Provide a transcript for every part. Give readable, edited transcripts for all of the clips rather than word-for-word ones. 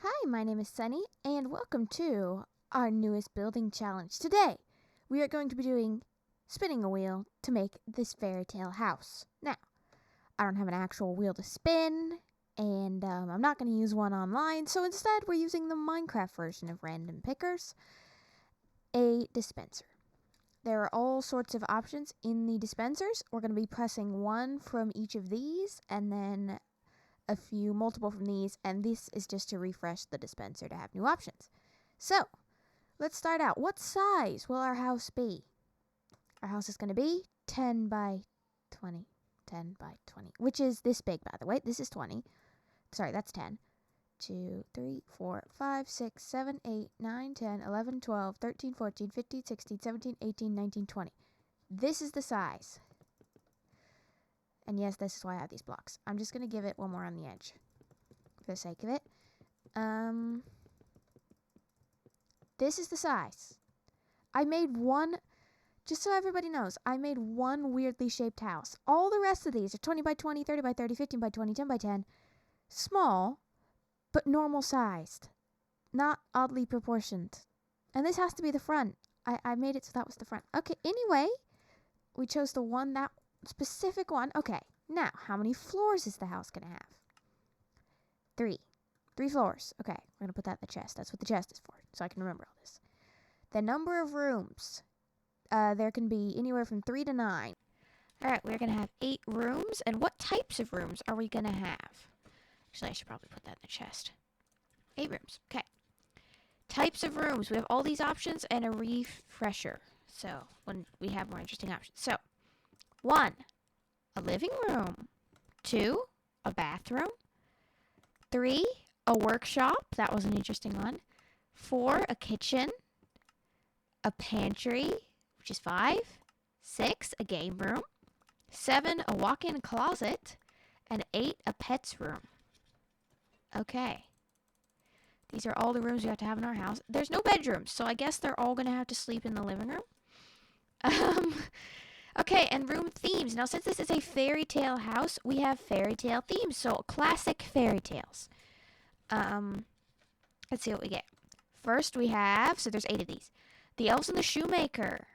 Hi, my name is Sunny, and welcome to our newest building challenge. Today, we are going to be doing spinning a wheel to make this fairy tale house. Now, I don't have an actual wheel to spin, and I'm not going to use one online, so instead we're using the Minecraft version of Random Pickers, a dispenser. There are all sorts of options in the dispensers. We're going to be pressing one from each of these, and then a few multiple from these, and this is just to refresh the dispenser to have new options. So, let's start out. What size will our house be? Our house is going to be 10 by 20. 10 by 20, which is this big, by the way. This is 20. Sorry, that's 10. 2, 3, 4, 5, 6, 7, 8, 9, 10, 11, 12, 13, 14, 15, 16, 17, 18, 19, 20. This is the size. And yes, this is why I have these blocks. I'm just going to give it one more on the edge for the sake of it. This is the size. I made one, just so everybody knows, I made one weirdly shaped house. All the rest of these are 20 by 20, 30 by 30, 15 by 20, 10 by 10. Small, but normal sized. Not oddly proportioned. And this has to be the front. I made it so that was the front. Okay, anyway, we chose the one that specific one. Okay, now how many floors is the house gonna have? 3 floors. Okay, we're gonna put that in the chest. That's what the chest is for, so I can remember all this. The number of rooms, there can be anywhere from 3 to 9. All right, we're gonna have 8 rooms. And what types of rooms are we gonna have? Actually, I should probably put that in the chest. 8 rooms. Okay, types of rooms. We have all these options and a refresher, so when we have more interesting options. So 1, a living room. 2, a bathroom. 3, a workshop. That was an interesting one. 4, a kitchen. A pantry, which is 5. 6, a game room. 7, a walk-in closet. And 8, a pet's room. Okay. These are all the rooms we have to have in our house. There's no bedrooms, so I guess they're all going to have to sleep in the living room. Okay, and room themes. Now, since this is a fairy tale house, we have fairy tale themes. So, classic fairy tales. Let's see what we get. First, we have, so there's 8 of these. The Elves and the Shoemaker.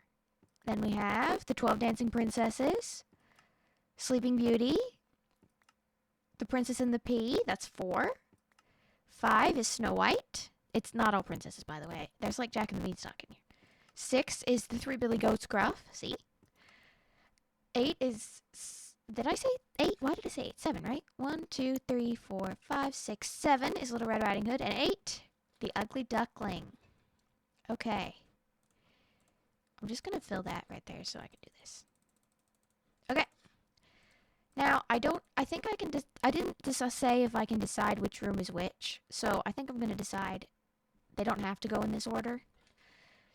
Then we have the 12 Dancing Princesses. Sleeping Beauty. The Princess and the Pea. That's 4. 5 is Snow White. It's not all princesses, by the way. There's like Jack and the Beanstalk in here. 6 is the 3 Billy Goats Gruff. See? 8 is, did I say 8? Why did I say 8? 7, right? 1, 2, 3, 4, 5, 6, 7 is Little Red Riding Hood. And 8, the Ugly Duckling. Okay. I'm just going to fill that right there so I can do this. Okay. Now, I didn't say if I can decide which room is which. So I think I'm going to decide they don't have to go in this order.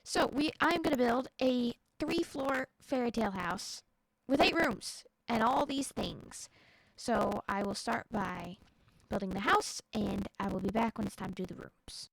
So I'm going to build a 3-floor fairy tale house with 8 rooms and all these things. So I will start by building the house, and I will be back when it's time to do the rooms.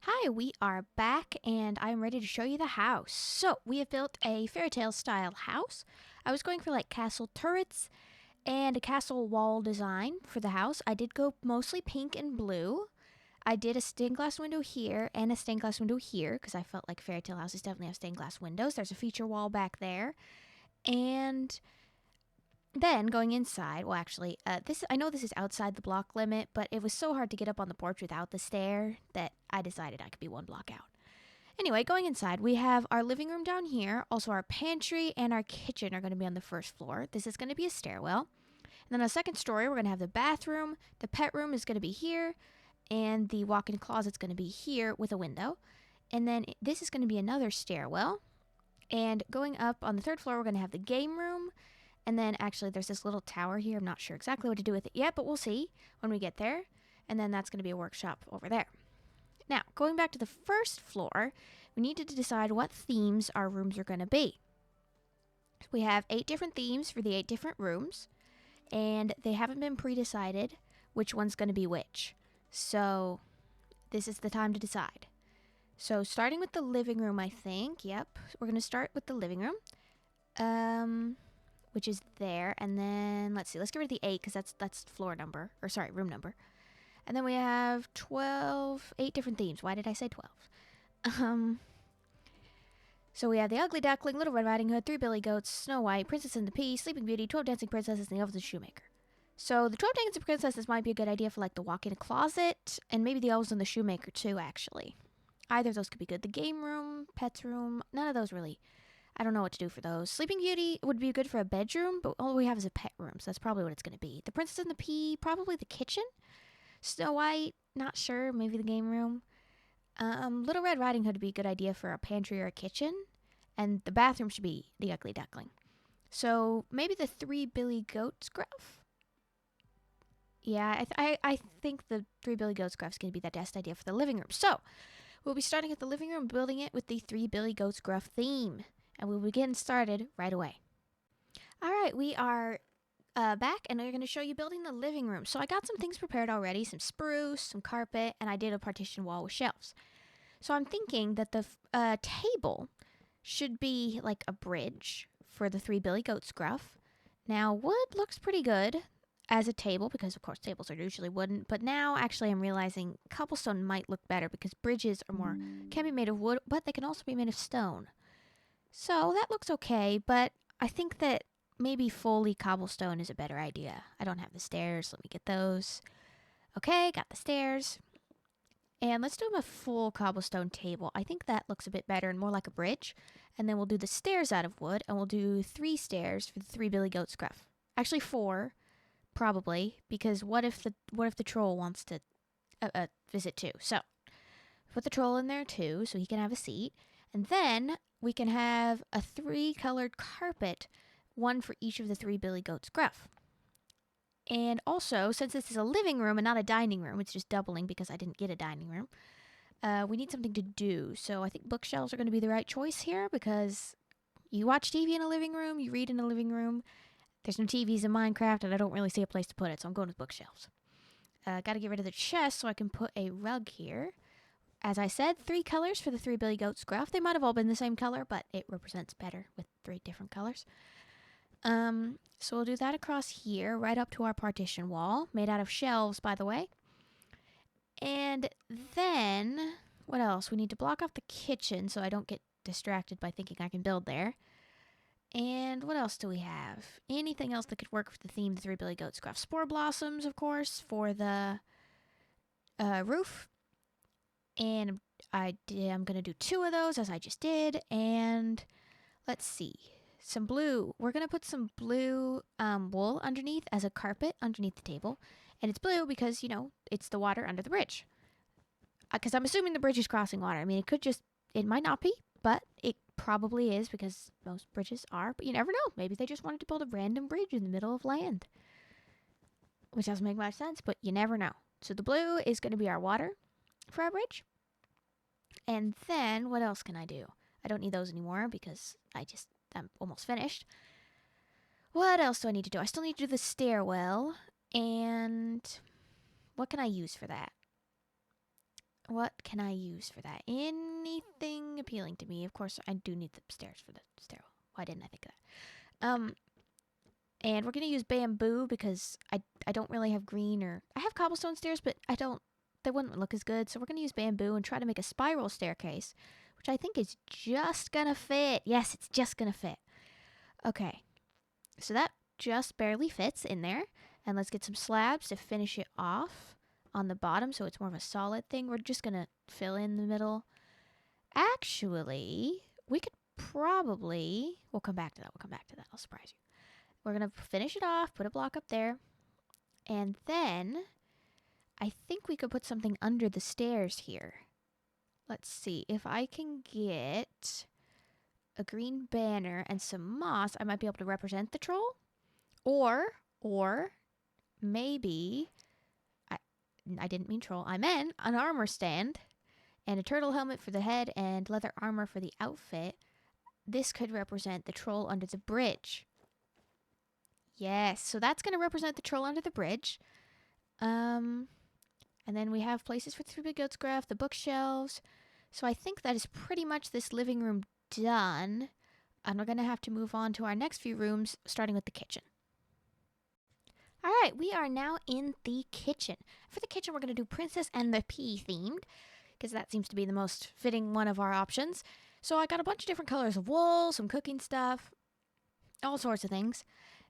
Hi, we are back and I'm ready to show you the house. So, we have built a fairy tale style house. I was going for like castle turrets and a castle wall design for the house. I did go mostly pink and blue. I did a stained glass window here and a stained glass window here because I felt like fairy tale houses definitely have stained glass windows. There's a feature wall back there. And then going inside, well, actually, I know this is outside the block limit, but it was so hard to get up on the porch without the stair that I decided I could be one block out. Anyway, going inside, we have our living room down here. Also, our pantry and our kitchen are going to be on the first floor. This is going to be a stairwell. And then on the second story, we're going to have the bathroom. The pet room is going to be here, and the walk-in closet's going to be here with a window. And then this is going to be another stairwell. And going up on the third floor, we're going to have the game room. And then actually there's this little tower here. I'm not sure exactly what to do with it yet, but we'll see when we get there. And then that's going to be a workshop over there. Now, going back to the first floor, we need to decide what themes our rooms are going to be. We have 8 different themes for the 8 different rooms, and they haven't been pre-decided which one's going to be which. So this is the time to decide. So starting with the living room, I think. Yep, we're going to start with the living room. Which is there, and then let's see, let's get rid of the 8 because that's floor number, or sorry, room number. And then we have 8 different themes. Why did I say 12? So we have the Ugly Duckling, Little Red Riding Hood, 3 Billy Goats, Snow White, Princess and the Pea, Sleeping Beauty, 12 Dancing Princesses, and the Elves and Shoemaker. So the 12 Dancing Princesses might be a good idea for like the walk-in closet, and maybe the Elves and the Shoemaker too, actually. Either of those could be good. The game room, pets room, none of those really. I don't know what to do for those. Sleeping Beauty would be good for a bedroom, but all we have is a pet room, so that's probably what it's going to be. The Princess and the Pea, probably the kitchen. Snow White, not sure, maybe the game room. Little Red Riding Hood would be a good idea for a pantry or a kitchen, and the bathroom should be the Ugly Duckling. So maybe the 3 Billy Goats Gruff? Yeah, I think the 3 Billy Goats Gruff is going to be the best idea for the living room. So we'll be starting at the living room, building it with the 3 Billy Goats Gruff theme. And we'll be getting started right away. All right, we are back, and we're going to show you building the living room. So I got some things prepared already, some spruce, some carpet, and I did a partition wall with shelves. So I'm thinking that the table should be like a bridge for the 3 Billy Goats Gruff. Now, wood looks pretty good as a table, because of course tables are usually wooden, but now actually I'm realizing cobblestone might look better because bridges can be made of wood, but they can also be made of stone. So that looks okay, but I think that maybe fully cobblestone is a better idea. I don't have the stairs. Let me get those. Okay, got the stairs. And let's do a full cobblestone table. I think that looks a bit better and more like a bridge. And then we'll do the stairs out of wood, and we'll do 3 stairs for the 3 Billy Goats Gruff. Actually 4, probably, because what if the troll wants to visit too? So put the troll in there too, so he can have a seat. And then we can have a 3-colored carpet, one for each of the 3 Billy Goats Gruff. And also, since this is a living room and not a dining room, it's just doubling because I didn't get a dining room, we need something to do. So I think bookshelves are going to be the right choice here, because you watch TV in a living room, you read in a living room. There's no TVs in Minecraft, and I don't really see a place to put it, so I'm going with bookshelves. Got to get rid of the chest so I can put a rug here. As I said, 3 colors for the 3 Billy Goats Gruff. They might have all been the same color, but it represents better with 3 different colors. So we'll do that across here, right up to our partition wall, made out of shelves, by the way. And then, what else? We need to block off the kitchen so I don't get distracted by thinking I can build there. And what else do we have? Anything else that could work for the theme of the 3 Billy Goats Gruff? Spore blossoms, of course, for the roof. And I'm going to do 2 of those, as I just did. And let's see. Some blue. We're going to put some blue wool underneath as a carpet underneath the table. And it's blue because, it's the water under the bridge. Because I'm assuming the bridge is crossing water. I mean, it might not be, but it probably is because most bridges are. But you never know. Maybe they just wanted to build a random bridge in the middle of land. Which doesn't make much sense, but you never know. So the blue is going to be our water for our bridge. And then what else can I do? I don't need those anymore because I'm almost finished. What else do I need to do? I still need to do the stairwell. And what can I use for that? What can I use for that? Anything appealing to me. Of course, I do need the stairs for the stairwell. Why didn't I think of that? And we're going to use bamboo because I don't really have green or... I have cobblestone stairs, but they wouldn't look as good. So we're going to use bamboo and try to make a spiral staircase, which I think is just going to fit. Yes, it's just going to fit. Okay. So that just barely fits in there. And let's get some slabs to finish it off on the bottom so it's more of a solid thing. We're just going to fill in the middle. Actually, we could probably... We'll come back to that. I'll surprise you. We're going to finish it off, put a block up there, and then I think we could put something under the stairs here. Let's see. If I can get a green banner and some moss, I might be able to represent the troll. Or maybe, I didn't mean troll, I meant an armor stand and a turtle helmet for the head and leather armor for the outfit. This could represent the troll under the bridge. Yes, so that's going to represent the troll under the bridge. And then we have places for 3 big goats graph, the bookshelves. So I think that is pretty much this living room done. And we're going to have to move on to our next few rooms, starting with the kitchen. All right, we are now in the kitchen. For the kitchen, we're going to do Princess and the Pea themed, because that seems to be the most fitting one of our options. So I got a bunch of different colors of wool, some cooking stuff, all sorts of things.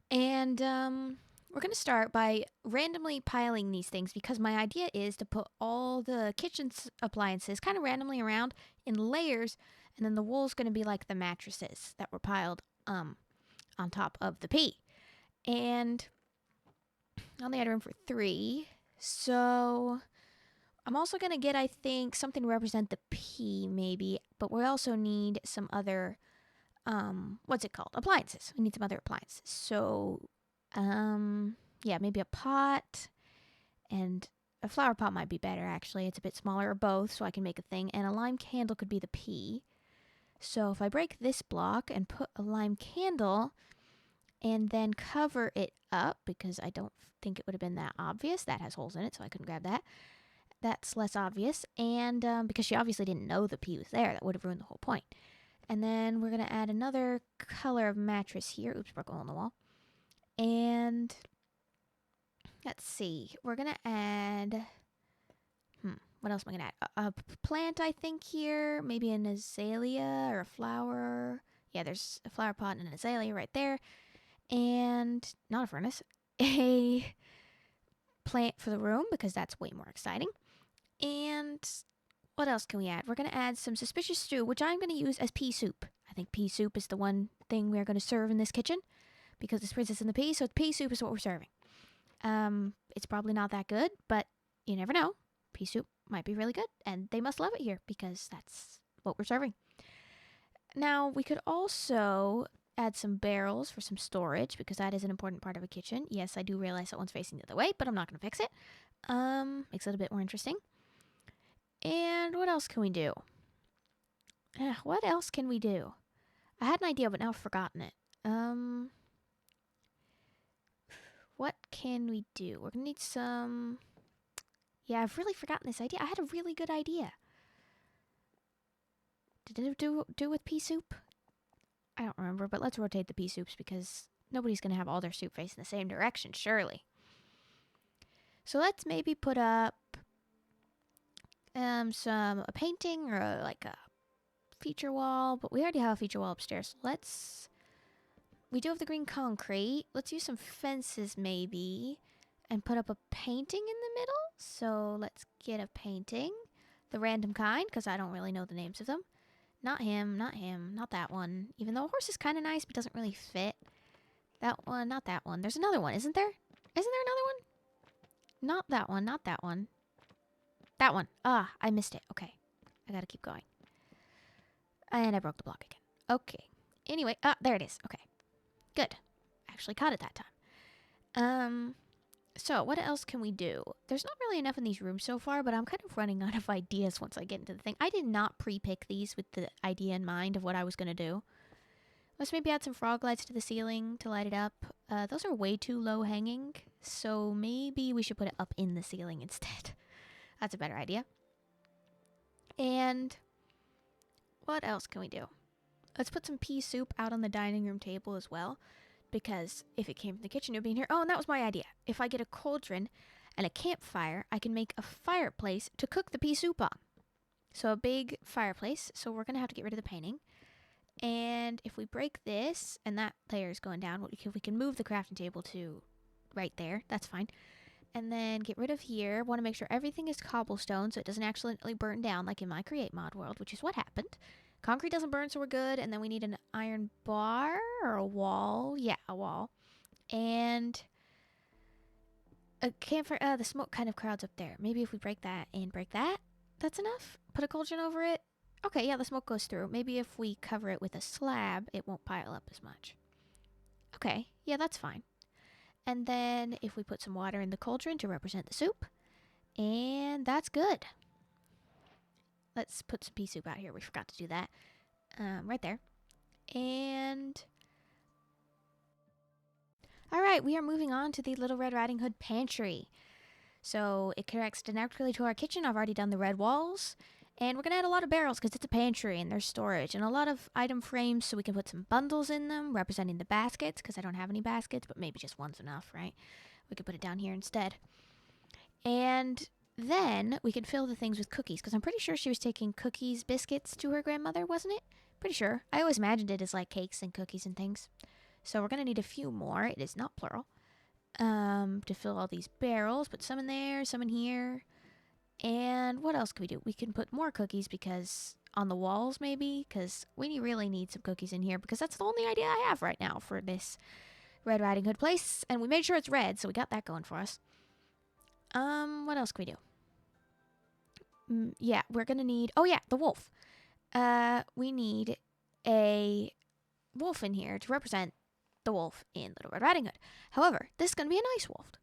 And we're going to start by randomly piling these things because my idea is to put all the kitchen appliances kind of randomly around in layers, and then the wool's going to be like the mattresses that were piled on top of the pea. And I only had room for 3, so I'm also going to get, I think, something to represent the pea maybe, but we also need some other... what's it called? Appliances. We need some other appliances. So, yeah, maybe a pot and a flower pot might be better, actually. It's a bit smaller, or both, so I can make a thing. And a lime candle could be the pea. So if I break this block and put a lime candle and then cover it up, because I don't think it would have been that obvious. That has holes in it, so I couldn't grab that. That's less obvious. And because she obviously didn't know the pea was there, that would have ruined the whole point. And then we're going to add another color of mattress here. Oops, broke a hole in the wall. And let's see. We're going to add... what else am I going to add? A plant, I think, here. Maybe an azalea or a flower. Yeah, there's a flower pot and an azalea right there. And not a furnace. A plant for the room, because that's way more exciting. And... what else can we add? We're going to add some suspicious stew, which I'm going to use as pea soup. I think pea soup is the one thing we're going to serve in this kitchen because it's Princess and the Pea, so pea soup is what we're serving. It's probably not that good, but you never know. Pea soup might be really good, and they must love it here because that's what we're serving. Now, we could also add some barrels for some storage because that is an important part of a kitchen. Yes, I do realize that one's facing the other way, but I'm not going to fix it. Makes it a bit more interesting. And what else can we do? What else can we do? I had an idea, but now I've forgotten it. What can we do? We're going to need some... yeah, I've really forgotten this idea. I had a really good idea. Did it do with pea soup? I don't remember, but let's rotate the pea soups because nobody's going to have all their soup facing the same direction, surely. So let's maybe put up... a painting or like a feature wall, but we already have a feature wall upstairs. We do have the green concrete. Let's use some fences maybe and put up a painting in the middle. So let's get a painting, the random kind, because I don't really know the names of them. Not him, not that one. Even though a horse is kind of nice, but doesn't really fit. That one, not that one. There's another one, isn't there? Isn't there another one? Not that one, not that one. That one. Ah, I missed it. Okay. I gotta keep going. And I broke the block again. Okay. Anyway, there it is. Okay. Good. Actually caught it that time. So what else can we do? There's not really enough in these rooms so far, but I'm kind of running out of ideas once I get into the thing. I did not pre-pick these with the idea in mind of what I was gonna do. Let's maybe add some frog lights to the ceiling to light it up. Those are way too low hanging, so maybe we should put it up in the ceiling instead. That's a better idea. And what else can we do? Let's put some pea soup out on the dining room table as well, because if it came from the kitchen, it would be in here. Oh, and that was my idea. If I get a cauldron and a campfire, I can make a fireplace to cook the pea soup on. So a big fireplace. So we're going to have to get rid of the painting. And if we break this, and that layer is going down, we can move the crafting table to right there. That's fine. And then get rid of here. Want to make sure everything is cobblestone so it doesn't accidentally burn down like in my Create mod world, which is what happened. Concrete doesn't burn, so we're good. And then we need an iron bar or a wall. Yeah, a wall. And a campfire. The smoke kind of crowds up there. Maybe if we break that and break that, that's enough. Put a cauldron over it. Okay, yeah, the smoke goes through. Maybe if we cover it with a slab, it won't pile up as much. Okay, yeah, that's fine. And then if we put some water in the cauldron to represent the soup, and that's good. Let's put some pea soup out here. We forgot to do that. Right there. And all right, we are moving on to the Little Red Riding Hood pantry. So it connects directly to our kitchen. I've already done the red walls. And we're going to add a lot of barrels because it's a pantry and there's storage. And a lot of item frames so we can put some bundles in them representing the baskets because I don't have any baskets, but maybe just one's enough, right? We could put it down here instead. And then we can fill the things with cookies because I'm pretty sure she was taking cookies, biscuits to her grandmother, wasn't it? Pretty sure. I always imagined it as like cakes and cookies and things. So we're going to need a few more. It is not plural. To fill all these barrels. Put some in there, some in here. And what else can we do? We can put more cookies because on the walls maybe because we really need some cookies in here because that's the only idea I have right now for this Red Riding Hood place. And we made sure it's red, so we got that going for us. What else can we do? Yeah, we're going to need... Oh, yeah, the wolf. We need a wolf in here to represent the wolf in Little Red Riding Hood. However, this is going to be a nice wolf.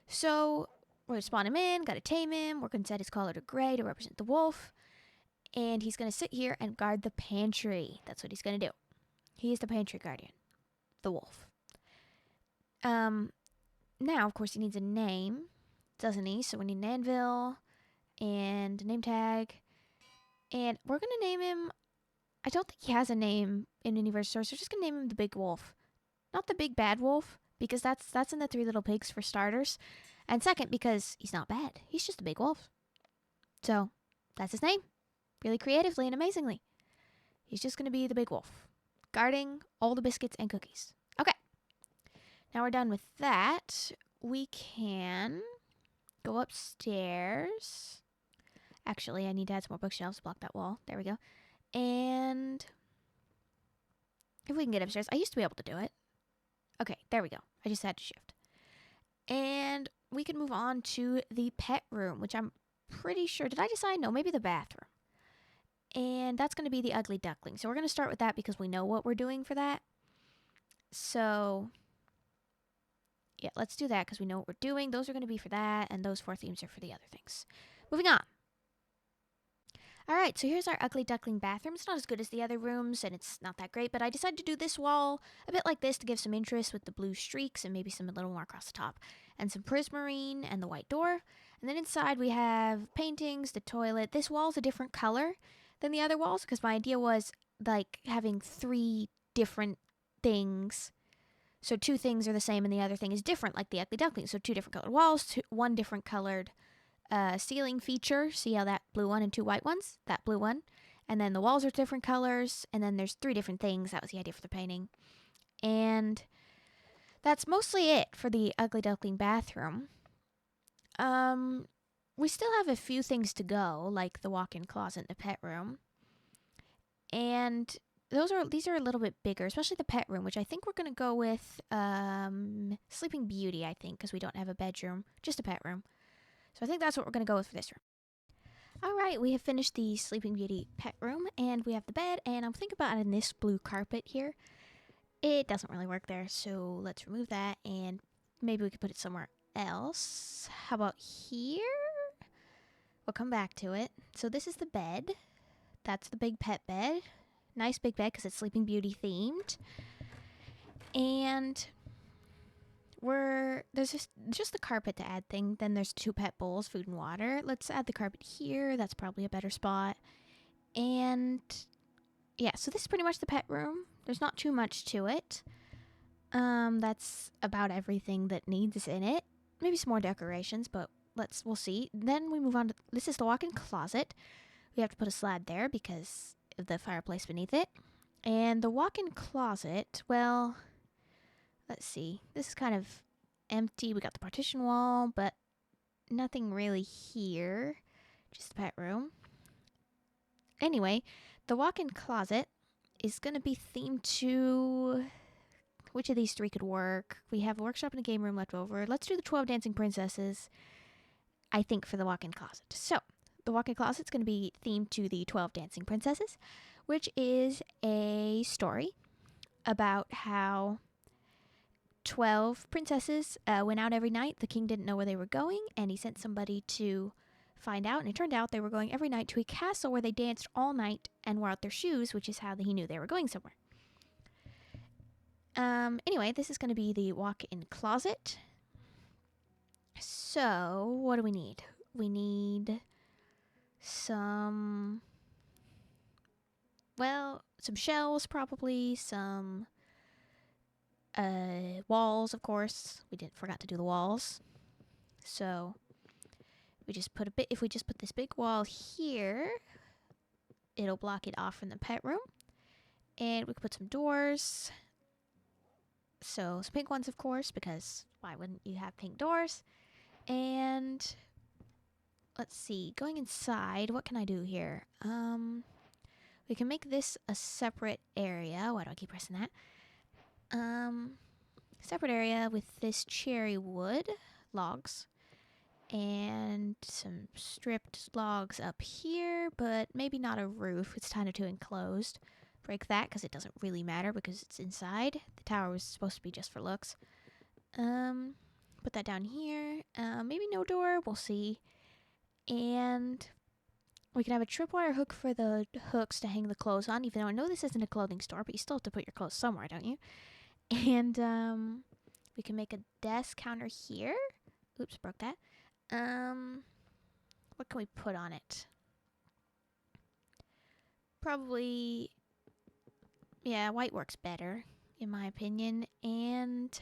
So we're going to spawn him in, got to tame him. We're going to set his color to gray to represent the wolf. And he's going to sit here and guard the pantry. That's what he's going to do. He is the pantry guardian. The wolf. Now, of course, he needs a name, doesn't he? So we need an anvil and a name tag. And we're going to name him... I don't think he has a name in Universe Source. We're just going to name him the Big Wolf. Not the Big Bad Wolf, because that's in the Three Little Pigs for starters. And second, because he's not bad. He's just a big wolf. So, that's his name. Really creatively and amazingly. He's just going to be the Big Wolf. Guarding all the biscuits and cookies. Okay. Now we're done with that. We can go upstairs. Actually, I need to add some more bookshelves to block that wall. There we go. And if we can get upstairs. I used to be able to do it. Okay, there we go. I just had to shift. And we can move on to the pet room, which I'm pretty sure... Did I decide? No, maybe the bathroom. And that's going to be the ugly duckling. So we're going to start with that because we know what we're doing for that. So, yeah, let's do that because we know what we're doing. Those are going to be for that, and those 4 themes are for the other things. Moving on. All right, so here's our ugly duckling bathroom. It's not as good as the other rooms, and it's not that great, but I decided to do this wall a bit like this to give some interest with the blue streaks and maybe some a little more across the top. And some prismarine and the white door. And then inside we have paintings, the toilet. This wall's a different color than the other walls because my idea was like having 3 different things. So 2 things are the same and the other thing is different, like the ugly duckling. So 2 different colored walls, 1 different colored ceiling feature. See how that blue one and 2 white ones? That blue one. And then the walls are different colors. And then there's 3 different things. That was the idea for the painting. And that's mostly it for the ugly duckling bathroom. We still have a few things to go, like the walk-in closet and the pet room. And these are a little bit bigger, especially the pet room, which I think we're going to go with Sleeping Beauty, I think, because we don't have a bedroom, just a pet room. So I think that's what we're going to go with for this room. All right, we have finished the Sleeping Beauty pet room, and we have the bed, and I'm thinking about adding this blue carpet here. It doesn't really work there, so let's remove that, and maybe we could put it somewhere else. How about here? We'll come back to it. So this is the bed. That's the big pet bed. Nice big bed because it's Sleeping Beauty themed. And there's just the carpet to add thing. Then there's 2 pet bowls, food and water. Let's add the carpet here. That's probably a better spot. And yeah, so this is pretty much the pet room. There's not too much to it. That's about everything that needs in it. Maybe some more decorations, but we'll see. Then we move on to, this is the walk-in closet. We have to put a slab there because of the fireplace beneath it. And the walk-in closet, well, let's see. This is kind of empty. We got the partition wall, but nothing really here. Just the pet room. Anyway, the walk-in closet is going to be themed to... Which of these three could work? We have a workshop and a game room left over. Let's do the 12 Dancing Princesses, I think, for the walk-in closet. So, the walk-in closet's going to be themed to the 12 Dancing Princesses, which is a story about how 12 princesses went out every night. The king didn't know where they were going, and he sent somebody to find out, and it turned out they were going every night to a castle where they danced all night and wore out their shoes, which is how he knew they were going somewhere. Anyway, this is going to be the walk-in closet. So, what do we need? We need some shelves probably, some walls, of course. Forgot to do the walls. So, if we just put this big wall here, it'll block it off from the pet room. And we could put some doors. So, some pink ones, of course, because why wouldn't you have pink doors? And let's see, going inside, what can I do here? We can make this a separate area. Why do I keep pressing that? Separate area with this cherry wood logs and some stripped logs up here, but maybe not a roof. It's kind of too enclosed. Break that because it doesn't really matter because it's inside. The tower was supposed to be just for looks. Put that down here. Maybe no door. We'll see. And we can have a tripwire hook for the hooks to hang the clothes on, even though I know this isn't a clothing store, but you still have to put your clothes somewhere, don't you? And we can make a desk counter here. Oops, broke that. What can we put on it? Probably, yeah, white works better, in my opinion. And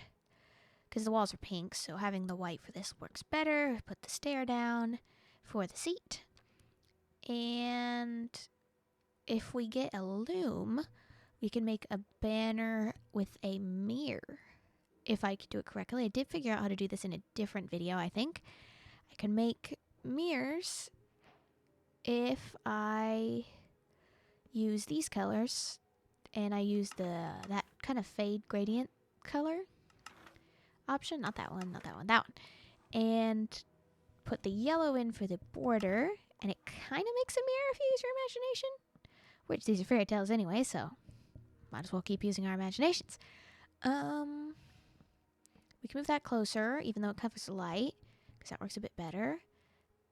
because the walls are pink, so having the white for this works better. Put the stair down for the seat. And if we get a loom, we can make a banner with a mirror. If I could do it correctly. I did figure out how to do this in a different video, I think. I can make mirrors if I use these colors and I use that kind of fade gradient color option. Not that one, that one. And put the yellow in for the border, and it kind of makes a mirror if you use your imagination. Which these are fairy tales anyway, so might as well keep using our imaginations. We can move that closer, even though it covers the light, because that works a bit better.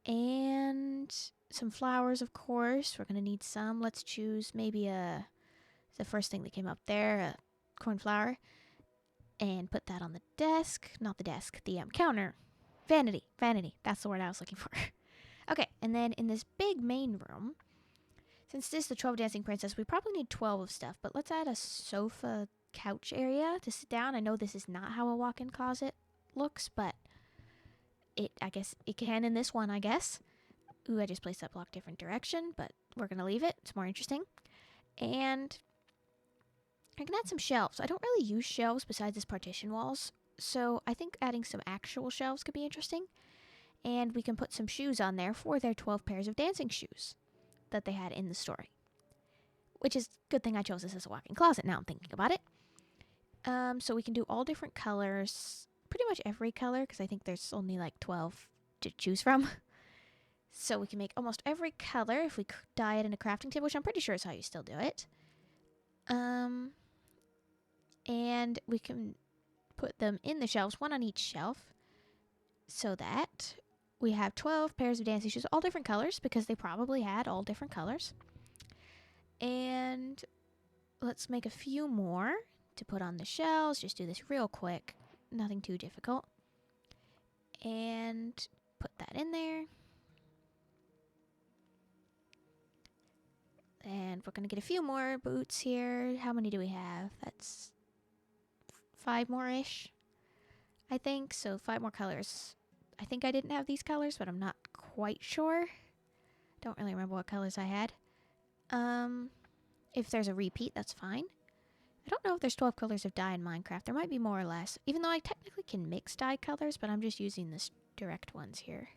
And some flowers, of course. We're going to need some. Let's choose maybe the first thing that came up there, a cornflower. And put that on the desk. Not the desk, the counter. Vanity. That's the word I was looking for. Okay, and then in this big main room, since this is the 12 Dancing Princess, we probably need 12 of stuff, but let's add a sofa couch area to sit down. I know this is not how a walk-in closet looks, but I guess it can in this one, I guess. Ooh, I just placed that block different direction, but we're going to leave it. It's more interesting. And I can add some shelves. I don't really use shelves besides this partition walls, so I think adding some actual shelves could be interesting. And we can put some shoes on there for their 12 pairs of dancing shoes that they had in the story. Which is a good thing I chose this as a walk-in closet now I'm thinking about it. So we can do all different colors. Pretty much every color, because I think there's only like 12 to choose from. So we can make almost every color if we dye it in a crafting table, which I'm pretty sure is how you still do it. And we can put them in the shelves, one on each shelf, so that we have 12 pairs of dancing shoes, all different colors, because they probably had all different colors. And let's make a few more to put on the shelves. Just do this real quick. Nothing too difficult. And put that in there. And we're going to get a few more boots here. How many do we have? That's 5 more-ish, I think. So 5 more colors. I think I didn't have these colors, but I'm not quite sure. Don't really remember what colors I had. If there's a repeat, that's fine. I don't know if there's 12 colors of dye in Minecraft. There might be more or less. Even though I technically can mix dye colors, but I'm just using the direct ones here.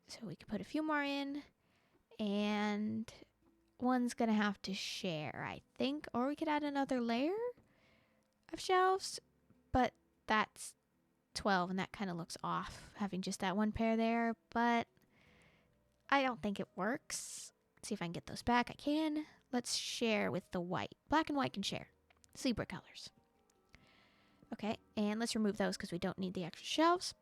So we can put a few more in. And one's going to have to share, I think. Or we could add another layer of shelves. But that's 12, and that kind of looks off, having just that one pair there. But I don't think it works. Let's see if I can get those back. I can. Let's share with the white. Black and white can share. Zebra colors. Okay, and let's remove those because we don't need the extra shelves.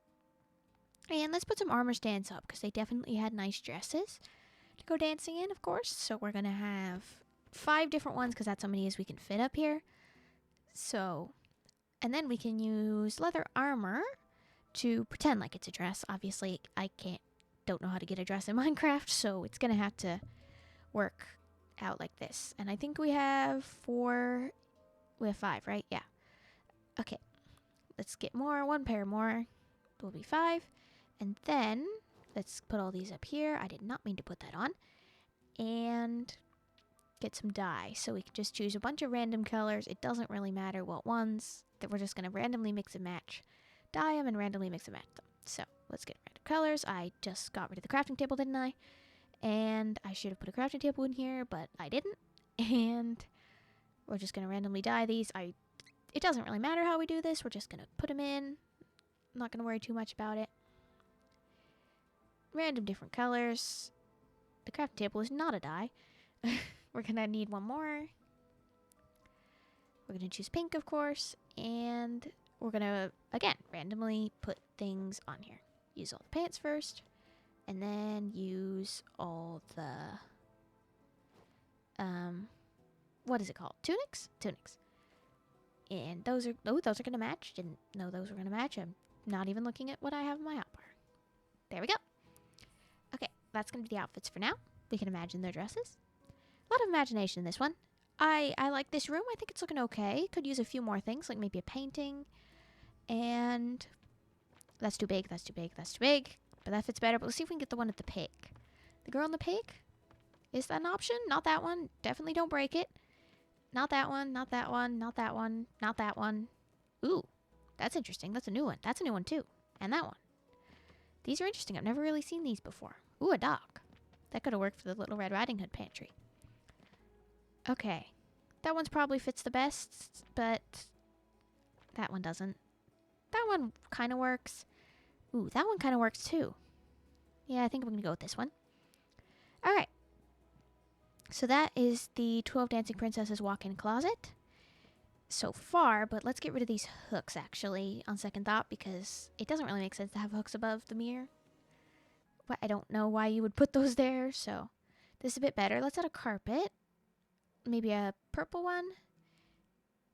And let's put some armor stands up because they definitely had nice dresses to go dancing in, of course. So we're going to have 5 different ones because that's how many as we can fit up here. So, and then we can use leather armor to pretend like it's a dress. Obviously, I don't know how to get a dress in Minecraft, so it's going to have to work out like this. And I think we have 5, right? Yeah. Okay. Let's get more. 1 pair more will be 5. And then let's put all these up here. I did not mean to put that on. And get some dye. So we can just choose a bunch of random colors. It doesn't really matter what ones. That we're just going to randomly mix and match. Dye them and randomly mix and match them. So let's get random colors. I just got rid of the crafting table, didn't I? And I should have put a crafting table in here, but I didn't. And we're just going to randomly dye these. It doesn't really matter how we do this. We're just going to put them in. I'm not going to worry too much about it. Random different colors. The crafting table is not a dye. We're going to need one more. We're going to choose pink, of course. And we're going to, again, randomly put things on here. Use all the pants first. And then use all the, what is it called? Tunics? Tunics. And those are going to match. Didn't know those were going to match. I'm not even looking at what I have in my hotbar. There we go. Okay, that's going to be the outfits for now. We can imagine their dresses. A lot of imagination in this one. I like this room. I think it's looking okay. Could use a few more things, like maybe a painting. And that's too big, that's too big, that's too big. But that fits better. But let's see if we can get the one at the pig. The girl in the pig? Is that an option? Not that one. Definitely don't break it. Not that one, not that one, not that one, not that one. Ooh, that's interesting. That's a new one. That's a new one too. And that one. These are interesting. I've never really seen these before. Ooh, a dog. That could have worked for the Little Red Riding Hood pantry. Okay. That one's probably fits the best, but that one doesn't. That one kind of works. Ooh, that one kind of works too. Yeah, I think I'm going to go with this one. All right. So that is the 12 Dancing Princesses walk-in closet so far, but let's get rid of these hooks, actually, on second thought, because it doesn't really make sense to have hooks above the mirror. I don't know why you would put those there, so this is a bit better. Let's add a carpet. Maybe a purple one,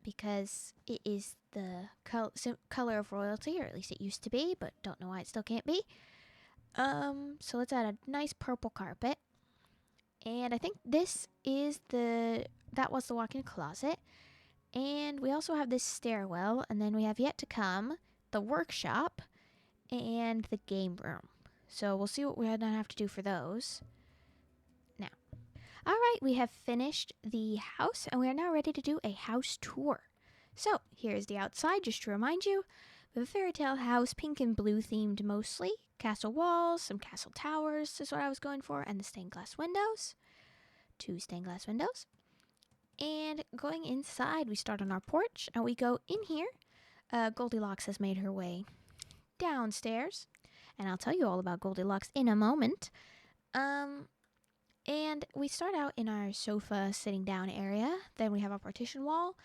because it is the color of royalty, or at least it used to be, but don't know why it still can't be. So let's add a nice purple carpet. And I think this is that was the walk-in closet. And we also have this stairwell, and then we have yet to come the workshop and the game room. So we'll see what we're gonna have to do for those. Now, all right, we have finished the house, and we are now ready to do a house tour. So here's the outside, just to remind you. The Fairytale house, pink and blue themed mostly. Castle walls, some castle towers is what I was going for, and the stained glass windows. 2 stained glass windows. And going inside, we start on our porch, and we go in here. Goldilocks has made her way downstairs, and I'll tell you all about Goldilocks in a moment. And we start out in our sofa sitting down area. Then we have our partition wall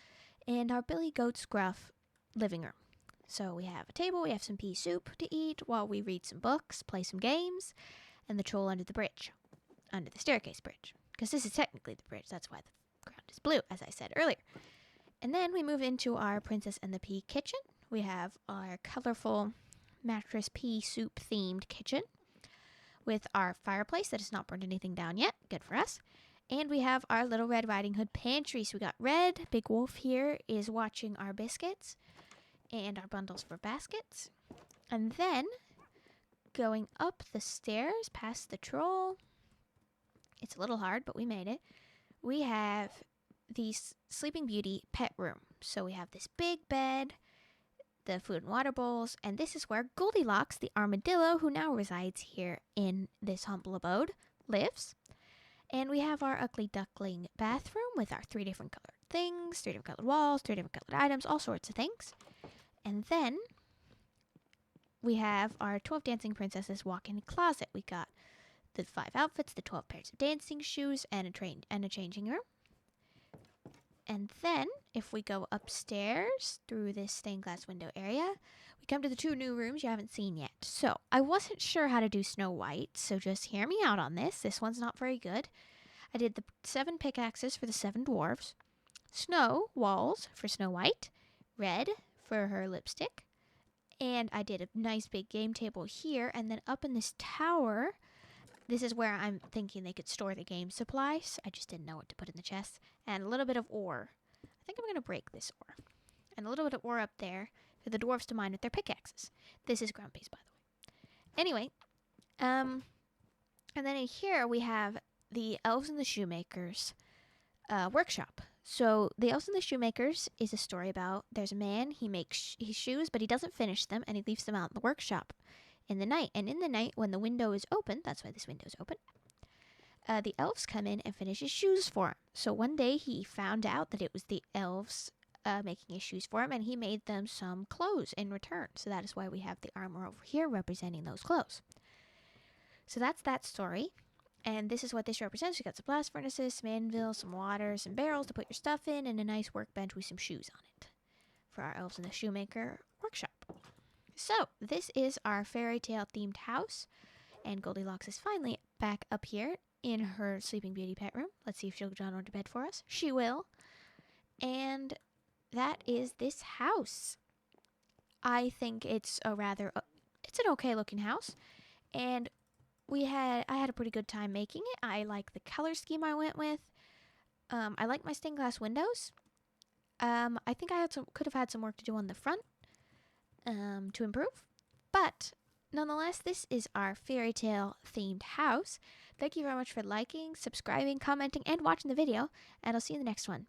and our Billy Goat Scruff living room. So we have a table, we have some pea soup to eat while we read some books, play some games, and the troll under the bridge, under the staircase bridge. Because this is technically the bridge, that's why the ground is blue, as I said earlier. And then we move into our Princess and the Pea kitchen. We have our colorful mattress pea soup themed kitchen with our fireplace that has not burned anything down yet. Good for us. And we have our little Red Riding Hood pantry. So we got Red, Big Wolf here is watching our biscuits and our bundles for baskets. And then going up the stairs past the troll. It's a little hard, but we made it. We have the Sleeping Beauty pet room. So we have this big bed, the food and water bowls, and this is where Goldilocks, the armadillo, who now resides here in this humble abode, lives. And we have our ugly duckling bathroom with our 3 different colored things, 3 different colored walls, 3 different colored items, all sorts of things. And then we have our 12 dancing princesses walk-in closet. We got the 5 outfits, the 12 pairs of dancing shoes, and a changing room. And then, if we go upstairs through this stained glass window area, we come to the 2 new rooms you haven't seen yet. So, I wasn't sure how to do Snow White, so just hear me out on this. This one's not very good. I did the 7 pickaxes for the 7 dwarves, snow walls for Snow White, red for her lipstick, and I did a nice big game table here, and then up in this tower, this is where I'm thinking they could store the game supplies. I just didn't know what to put in the chest. And a little bit of ore. I think I'm going to break this ore. And a little bit of ore up there for the dwarves to mine with their pickaxes. This is Grumpy's, by the way. Anyway, and then in here we have the Elves and the Shoemakers workshop. So the Elves and the Shoemakers is a story about there's a man, he makes his shoes, but he doesn't finish them, and he leaves them out in the workshop in the night. And in the night, when the window is open, that's why this window is open, the elves come in and finish his shoes for him. So one day he found out that it was the elves making his shoes for him, and he made them some clothes in return. So that is why we have the armor over here representing those clothes. So that's that story. And this is what this represents. We got some blast furnaces, some anvils, some water, some barrels to put your stuff in, and a nice workbench with some shoes on it for our Elves and the Shoemaker workshop. So, this is our fairy tale themed house, and Goldilocks is finally back up here in her Sleeping Beauty pet room. Let's see if she'll get on to bed for us. She will. And that is this house. I think it's it's an okay looking house, and I had a pretty good time making it. I like the color scheme I went with. I like my stained glass windows. I think I could have had some work to do on the front. To improve, but nonetheless, this is our fairy tale themed house. Thank you very much for liking, subscribing, commenting, and watching the video, and I'll see you in the next one.